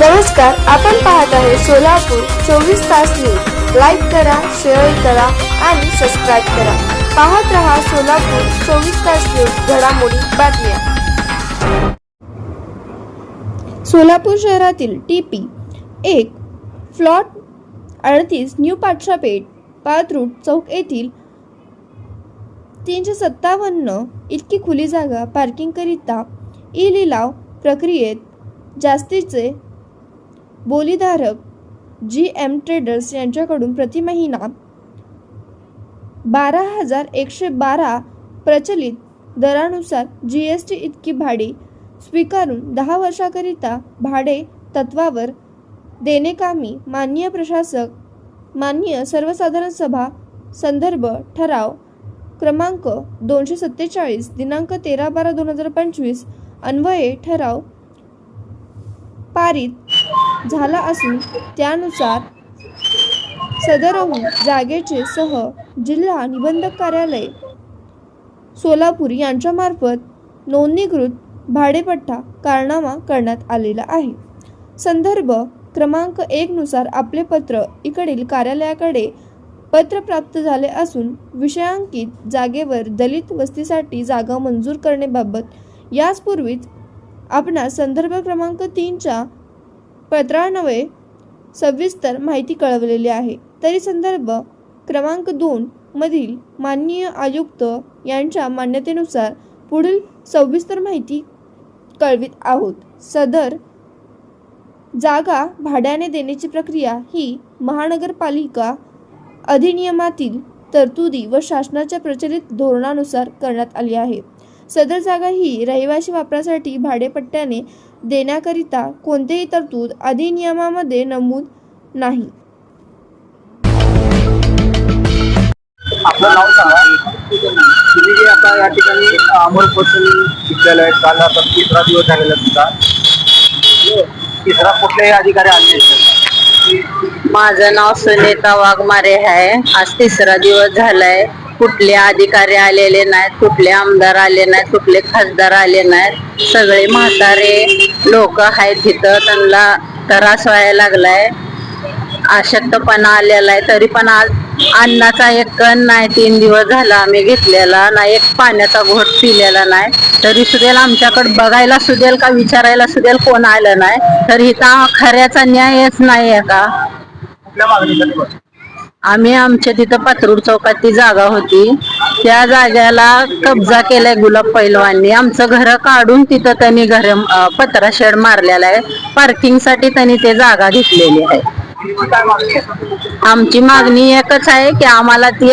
नमस्कार, आपण पाहत आहे सोलापूर 24 तास न्यूज। लाईक करा, शेअर करा आणि सबस्क्राईब करा। पाहत रहा सोलापूर 24 तास न्यूज, घडामोडी बातम्या। सोलापूर शहरातील टीपी 1 फ्लॉट 38 न्यू पाठशापेठ पात्रूट चौक येथील 357 इतकी खुली जागा पार्किंग करिता ई लिलाव प्रक्रियेत जास्तीचे बोलीधारक GM ट्रेडर्स यांच्याकडून प्रति महिना 12,112 प्रचलित दरानुसार GST इतकी भाडे स्वीकारून 10 वर्षाकरिता भाडे तत्वावर देणेकामी माननीय प्रशासक, माननीय सर्वसाधारण सभा संदर्भ ठराव क्रमांक 247 दिनांक 13/12/2025 अन्वये ठराव पारित झाला असून त्यानुसार सदरहून जागेचे सह जिल्हा निबंधक कार्यालय सोलापूर यांच्यामार्फत नोंदणीकृत भाडेपट्टा कारनामा करण्यात आलेला आहे। संदर्भ क्रमांक 1 नुसार आपले पत्र इकडील कार्यालयाकडे पत्र प्राप्त झाले असून विषयांकित जागेवर दलित वस्तीसाठी जागा मंजूर करण्याबाबत याचपूर्वीच आपणास संदर्भ क्रमांक 3च्या पत्रान्वये सविस्तर माहिती कळवलेली आहे। तरी संदर्भ क्रमांक 2 मधील माननीय आयुक्त यांच्या मान्यतेनुसार पुढील सविस्तर माहिती कळवित आहोत। सदर जागा भाड्याने देण्याची प्रक्रिया ही महानगरपालिका अधिनियमातील तरतुदी व शासनाच्या प्रचलित धोरणानुसार करण्यात आली आहे। सदर जागा ही रहिवासी वापरासाठी भाडेपट्ट्याने देण्याकरिता कोणतेही तरतूद अधिनियमामध्ये नमूद नाही। आपलं नाव सांगा। तुम्ही जे आता या ठिकाणी अमोल कोचन विद्यालय काल आता 3रा दिवस झालेला तुमचा, 3रा कुठलेही अधिकारी आले नाहीत? माझं नाव सुनीता वाघमारे आहे। आज 3रा दिवस झालाय, कुठले अधिकारी आलेले नाहीत, कुठले आमदार आले नाहीत, कुठले खासदार आले नाहीत। सगळे म्हातारे लोक आहेत तिथं, त्यांना त्रास व्हायला लागलाय, अशक्तपणा आलेला आहे। तरी पण आज अन्नाचा एक कण नाही, 3 दिवस झाला आम्ही घेतलेला नाही, एक पाण्याचा घोट पिलेला नाही। तरी सुद्धा आमच्याकडे बघायला सुद्धा का विचारायला सुद्धा कोण आलं नाही। तर इथं खऱ्याचा न्यायच नाही आहे का? कुठल्या मागणीसाठी? आम्ही आमच्या तिथं पात्रूट चौकात ती जागा होती, त्या जागेला कब्जा केलाय गुलाब पैलवांनी। आमचं घर काढून तिथं त्यांनी पत्रा शेड मारलेला आहे, पार्किंग साठी त्यांनी ते जागा घेतलेली आहे। आमची मागणी एकच आहे की आम्हाला ती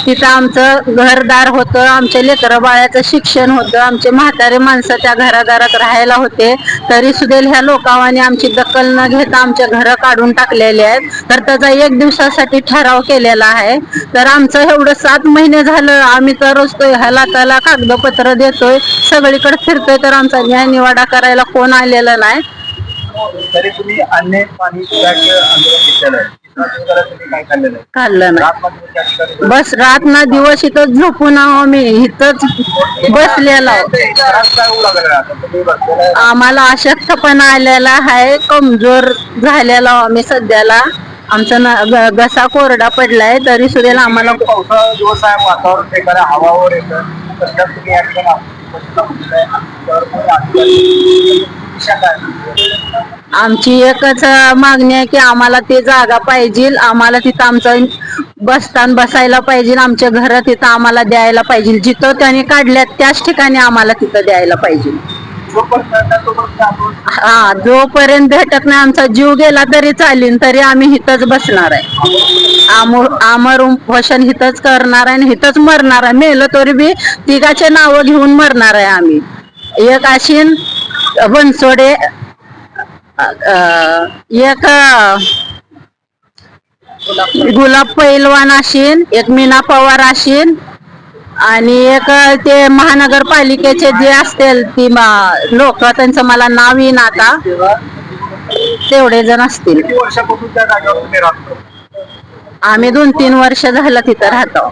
तिथं आमचं घरदार होतं, आमच्या लेकरं बाळाचं शिक्षण होतं, आमचे म्हातारे माणसं त्या घरादारात राहायला होते। तरी सुद्धा ह्या लोकांनी आमची दखल न घेता आमच्या घर काढून टाकलेले आहेत। तर त्याचा 1 दिवसासाठी ठराव केलेला आहे। तर आमचं एवढं 7 महिने झालं आम्ही तर ह्याला त्याला कागदपत्र देतोय, सगळीकडे फिरतोय, तर आमचा न्याय निवाडा करायला कोण आलेला नाही। तरी तुम्ही अन्य पाणी खाल्लं नाही, बस रात ना दिवस इथं झोपून आम्ही इथंच बसलेलो। आम्हाला अशक्तपणा आलेला आहे, कमजोर झालेला आम्ही सध्याला, आमचा घसा कोरडा पडलाय। तरी सुद्धा आम्हाला पावसाळा दिवस आहे, वातावरण एखाद्या हवावर येतं, आमची एकच मागणी आहे की आम्हाला ती जागा पाहिजे, आम्हाला तिथं आमचं बसतान बसायला पाहिजे, आमच्या घरात तिथं आम्हाला द्यायला पाहिजे, जिथं त्यांनी काढल्यात त्याच ठिकाणी आम्हाला तिथं द्यायला पाहिजे। हा, जोपर्यंत भेटत नाही आमचा जीव गेला तरी चालेल, तरी आम्ही इथंच बसणार आहे, आमर उपोषण इथंच करणार आहे आणि इथंच मरणार आहे। मेलं तरी बी तिघाचे नाव घेऊन मरणार आहे आम्ही। एक अशीन बनसोडे, एक गुलाब पैलवान असेल, एक मीना पवार असेल आणि एक ते महानगरपालिकेचे जे असतील ती लोक, त्यांचं मला नाव येईन आता, तेवढे जण असतील। आम्ही 2-3 वर्ष झालं तिथं राहतो।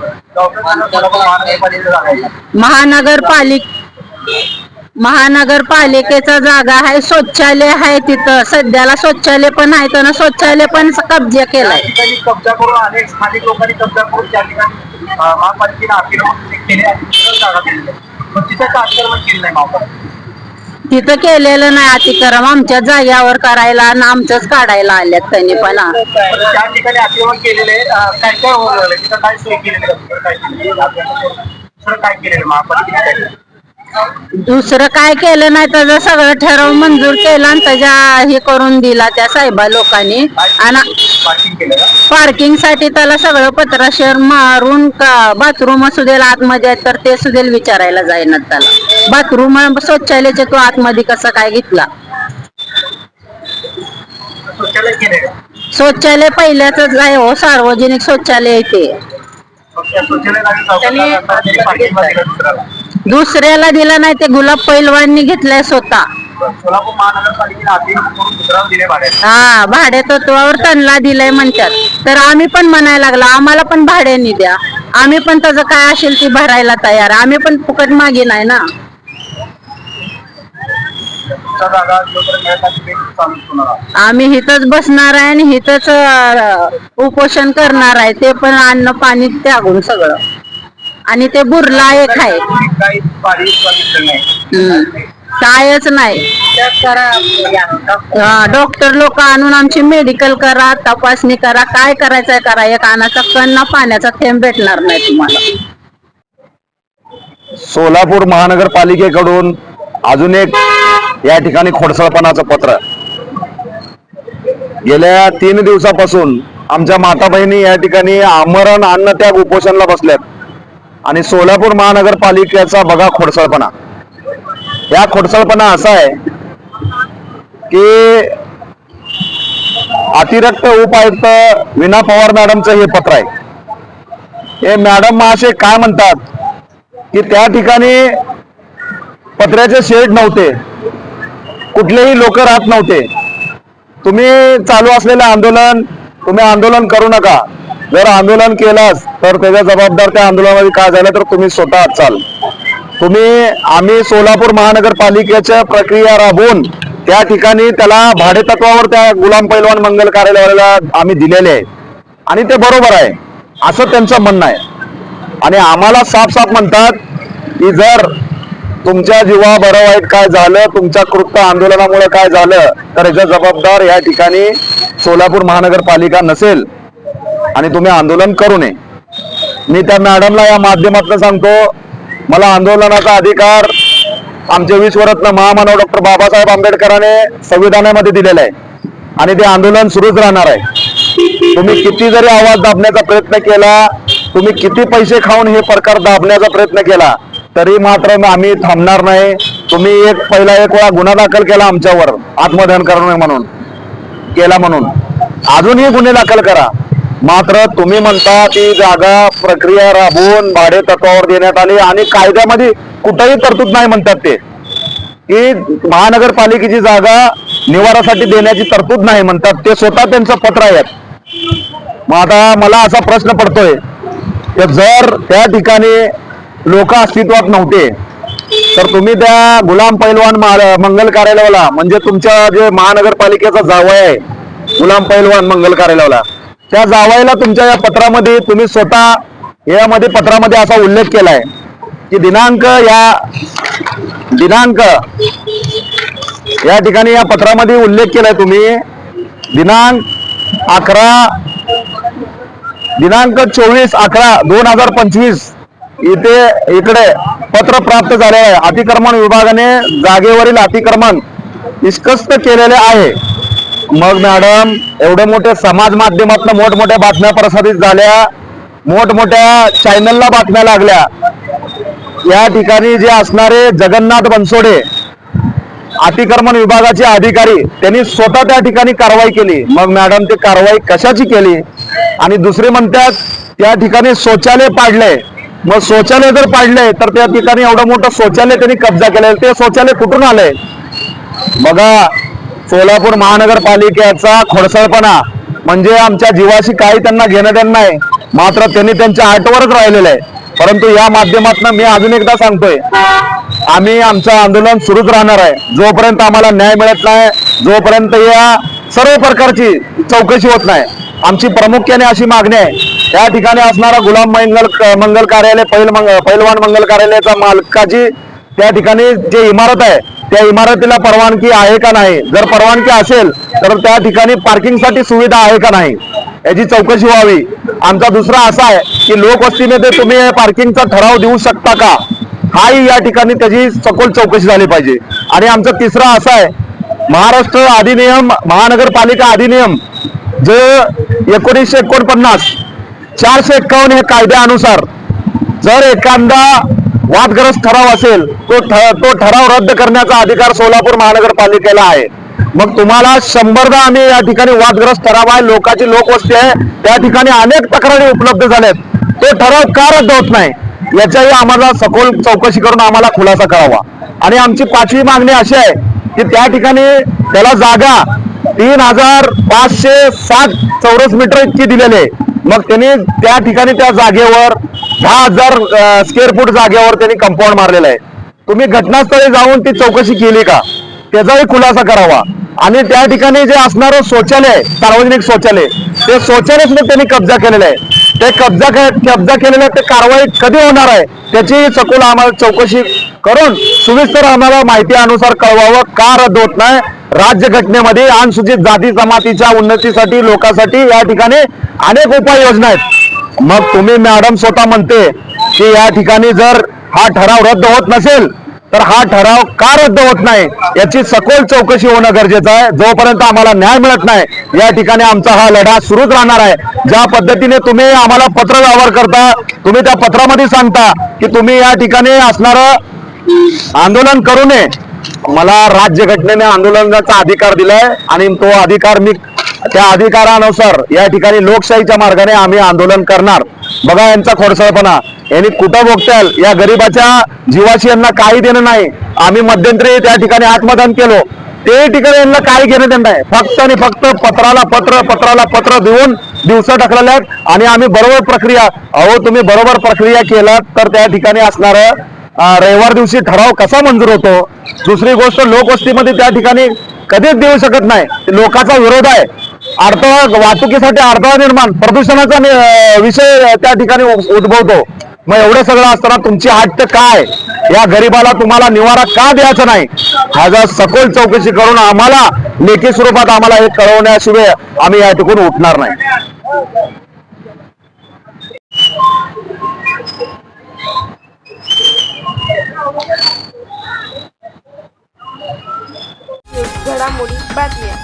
महानगरपालिकेचा जागा आहे, शौचालय आहे तिथं, सध्याला शौचालय पण आहे तर शौचालय पण कब्जा केलाय. त्या ठिकाणी कब्जा करून अनेक स्थानिक लोकांनी कब्जा करून त्या ठिकाणी महापालिकेने अतिक्रमण केले आणि तिथं जागा दिलेली आहे. पण तिथं का अतिक्रमण केलं नाही महापालिकेने? तिथं केलेलं नाही अतिक्रम, आमच्या जाग्यावर करायला आणि आमचंच काढायला आल्यात त्यांनी पण. त्या ठिकाणी अतिक्रमण केलेले काय काय होऊ लागलं, तिथं काय सोय केलेली आहे? काय केलेलं दुसरं काय केलेलं महापालिकेने? दुसरं काय केलं नाही, त्याचं सगळं ठराव मंजूर केला आणि त्याच्या हे करून दिला त्या साहेबा लोकांनी. आणि पार्किंग केलं का? पार्किंग साठी त्याला सगळं पत्राशर मारून बाथरूम असू देल आतमध्ये तर ते सुदेल विचारायला जाईनात त्याला. बाथरूम शौचालयाचे तो आतमध्ये कसं काय घेतला? शौचालय केले का? शौचालय पहिल्याच आहे हो, सार्वजनिक शौचालय आहे ते. दुसऱ्याला दिला नाही, ते गुलाब पैलवाननी घेतलाय स्वतः. सोलापूर महानगरपालिकेने अतिक्रमण करून दुसऱ्याला दिले भाड्याने. हा, भाडे तत्वावर त्यांना दिलंय म्हणतात. तर आम्ही पण म्हणायला लागलो आम्हाला पण भाड्याने द्या, आम्ही पण त्याचं काय असेल ते भरायला तयार, आम्ही पण फुकट मागे नाही ना. तुमच्या जागा जोपर्यंत मिळत नाही तुम्ही चालू होणार आहात. आम्ही इथंच बसणार आहे आणि इथंच उपोषण करणार आहे, ते पण अन्न पाणी त्यागून सगळं. आणि ते बुरला एक आहे, काही पाणी बघितलं नाही. कायच नाही. डॉक्टर लोक आणून आमची मेडिकल करा, तपासणी करा, काय करायचंय करा, एक अनाचा कण पाण्याचा थेंब भेटणार नाही तुम्हाला. सोलापूर महानगरपालिकेकडून अजून एक या ठिकाणी खोडसाळपणाचं पत्र. गेल्या 3 दिवसापासून आमच्या माता बहिणी या ठिकाणी आमरण अन्नत्याग उपोषणला बसल्यात आणि सोलापूर महानगरपालिकेचा बघा खोडसाळपणा. या खोडसाळपणा असा आहे की अतिरिक्त उपायुक्त वीणा पवार मॅडमचं हे पत्र आहे. हे मॅडम असे काय म्हणतात की त्या ठिकाणी पत्र्याचे शेड नव्हते, कुठलेही लोक राहत नव्हते. तुम्ही चालू असलेलं आंदोलन तुम्ही आंदोलन करू नका. जर आंदोलन केलास तर त्याचा जबाबदार त्या आंदोलनामध्ये काय झालं तर तुम्ही स्वतः असाल. आम्ही सोलापूर महानगरपालिकेच्या प्रक्रिया राबवून त्या ठिकाणी त्याला भाडे तत्वावर त्या गुलाम पैलवान मंगल कार्यालयाला आम्ही दिलेले आहे आणि ते बरोबर आहे असं त्यांचं म्हणणं आहे. आणि आम्हाला साफ म्हणतात की जर तुमच्या जीवा बरं वाईट काय झालं, तुमच्या कृत्य आंदोलनामुळे काय झालं तर याचा जबाबदार या ठिकाणी सोलापूर महानगरपालिका नसेल आणि तुम्ही आंदोलन करू नये. मी त्या मॅडमला या माध्यमातून सांगतो, मला आंदोलनाचा अधिकार आमचे विश्वरत्न महामानव डॉक्टर बाबासाहेब आंबेडकरांनी संविधानामध्ये दिलेला आहे आणि ते आंदोलन सुरूच राहणार आहे. तुम्ही किती जरी आवाज दाबण्याचा प्रयत्न केला, तुम्ही किती पैसे खाऊन हे प्रकार दाबण्याचा प्रयत्न केला तरी मात्र आम्ही थांबणार नाही. तुम्ही पहिला एक वेळा गुन्हा दाखल केला आमच्यावर आत्मदहन करणं म्हणून केला, म्हणून अजूनही गुन्हे दाखल करा. मात्र तुम्ही म्हणता ती जागा प्रक्रिया राबवून भाडे तत्वावर देण्यात आली आणि कायद्यामध्ये कुठेही तरतूद नाही म्हणतात ते की महानगरपालिकेची जागा निवारासाठी देण्याची तरतूद नाही म्हणतात. ते स्वतः त्यांचं पत्र आहे. मग आता मला असा प्रश्न पडतोय की जर त्या ठिकाणी लोक अस्तित्वात नव्हते तर तुम्ही त्या गुलाम पैलवान मंगल कार्यालयाला म्हणजे तुमच्या जे महानगरपालिकेचा जावई आहे गुलाम पैलवान मंगल कार्यालयाला, त्या जावयाला तुमच्या या पत्रामध्ये तुम्ही स्वतः यामध्ये पत्रामध्ये असा उल्लेख केलाय की दिनांक या ठिकाणी या पत्रामध्ये उल्लेख केलाय तुम्ही दिनांक 24/11/2025 इकडे पत्र प्राप्त झाले आहे. अतिक्रमण विभागाने जागेवरील अतिक्रमण निष्कस्त केलेले आहे. मग मॅडम एवढे मोठे समाज माध्यमातून मोठमोठ्या बातम्या प्रसारित झाल्या, मोठमोठ्या चॅनलला बातम्या लागल्या. या ठिकाणी जे असणारे जगन्नाथ बनसोडे अतिक्रमण विभागाचे अधिकारी त्यांनी स्वतः त्या ठिकाणी कारवाई केली. मग मॅडम ते कारवाई कशाची केली? आणि दुसरे म्हणतात त्या ठिकाणी शौचालय पाडले. मग शौचालय जर पाडले तर त्या ठिकाणी एवढं मोठं शौचालय त्यांनी कब्जा केले, ते शौचालय कुठून आलंय? बघा, सोलापूर महानगरपालिकेचा खोडसाळपणा म्हणजे आमच्या जीवाशी काही त्यांना घेणं देणं नाही, मात्र त्यांनी त्यांच्या आटवरच राहिलेलं आहे. परंतु या माध्यमातून मी अजून एकदा सांगतोय आम्ही आमचं आंदोलन सुरूच राहणार आहे. जोपर्यंत आम्हाला न्याय मिळत नाही, जोपर्यंत या सर्व प्रकारची चौकशी होत नाही, आमची प्रामुख्याने अशी मागणी आहे, या ठिकाणी असणारा गुलाम मंगल कार्यालय, पैलवान मंगल कार्यालयाचा मालकाची त्या ठिकाणी जे इमारत आहे त्या इमारतीला परवानगी आहे का नाही, जर परवानगी असेल तर त्या ठिकाणी पार्किंगसाठी सुविधा आहे का नाही याची चौकशी व्हावी. आमचा दुसरा असा आहे की लोकवस्तीमध्ये तुम्ही पार्किंगचा ठराव देऊ शकता का, हाही या ठिकाणी त्याची सखोल चौकशी झाली पाहिजे. आणि आमचा तिसरा असा आहे, महाराष्ट्र अधिनियम, महानगरपालिका अधिनियम जे 1949 451 हे कायद्यानुसार जर एखादा वादग्रस्त ठराव असेल तो ठराव रद्द करण्याचा अधिकार सोलापूर महानगरपालिकेला आहे. मग तुम्हाला 100दा आम्ही या ठिकाणी वादग्रस्त ठराव आहे, लोकांची लोकवस्ती आहे, त्या ठिकाणी अनेक तक्रारी उपलब्ध झाल्यात, तो ठराव का रद्द होत नाही याच्याही आम्हाला सखोल चौकशी करून आम्हाला खुलासा करावा. आणि आमची 5वी मागणी अशी आहे की त्या ठिकाणी त्याला जागा 3507 चौरस मीटर इतकी दिलेली आहे. मग त्यांनी त्या ठिकाणी त्या जागेवर 10,000 स्क्वेअर फूट जागेवर त्यांनी कंपाऊंड मारलेलं आहे. तुम्ही घटनास्थळी जाऊन ती चौकशी केली का त्याचाही खुलासा करावा. आणि त्या ठिकाणी जे असणारं शौचालय आहे, सार्वजनिक शौचालय, ते शौचालय सुद्धा त्यांनी कब्जा केलेलं आहे. ते कब्जा केलेल्या ते कारवाई कधी होणार आहे त्याची सखोल आम्हाला चौकशी करून सविस्तर आम्हाला माहिती अनुसार कळवावं, का रद्द होत नाही. राज्यघटनेमध्ये अनुसूचित जाती जमातीच्या उन्नतीसाठी लोकांसाठी या ठिकाणी अनेक उपाययोजना आहेत. मग तुम्ही मॅडम स्वतः म्हणते की या ठिकाणी जर हा ठराव रद्द होत नसेल तर हा ठराव का रद्द होत नाही याची सखोल चौकशी होणं गरजेचं आहे. जोपर्यंत आम्हाला न्याय मिळत नाही या ठिकाणी आमचा हा लढा सुरूच राहणार आहे. ज्या पद्धतीने तुम्ही आम्हाला पत्र व्यवहार करता, तुम्ही त्या पत्रामध्ये सांगता की तुम्ही या ठिकाणी असणारं आंदोलन करू नये, मला राज्यघटनेने आंदोलनाचा अधिकार दिलाय आणि तो अधिकार मी त्या अधिकारानुसार या ठिकाणी लोकशाहीच्या मार्गाने आम्ही आंदोलन करणार. बघा यांचा खोडसाळपणा, यांनी कुठं बघताल, या गरीबाच्या जीवाशी यांना काही देणं नाही. आम्ही मध्यंतरी त्या ठिकाणी आत्मदान केलो, ते ठिकाणी यांना काही घेणं देणं नाही. फक्त आणि फक्त पत्राला पत्र देऊन दिवस टाकलेल्या आणि आम्ही बरोबर प्रक्रिया, अहो तुम्ही बरोबर प्रक्रिया केलात तर त्या ठिकाणी असणारं रविवार दिवशी ठराव कसा मंजूर होतो. दुसरी गोष्ट, लोकवस्तीमध्ये त्या ठिकाणी कधीच देऊ शकत नाही, लोकांचा विरोध आहे. अडथळा, वाहतुकीसाठी अडथळा निर्माण, प्रदूषणाचा विषय त्या ठिकाणी उद्भवतो. मग एवढं सगळं असताना तुमची हट्ट काय, या गरीबाला तुम्हाला निवारा का द्यायचा नाही, ह्याचा सखोल चौकशी करून आम्हाला लेखी स्वरूपात आम्हाला हे कळवण्याशिवाय आम्ही या ठिकाणी उठणार नाही. घडामोडी बातम्या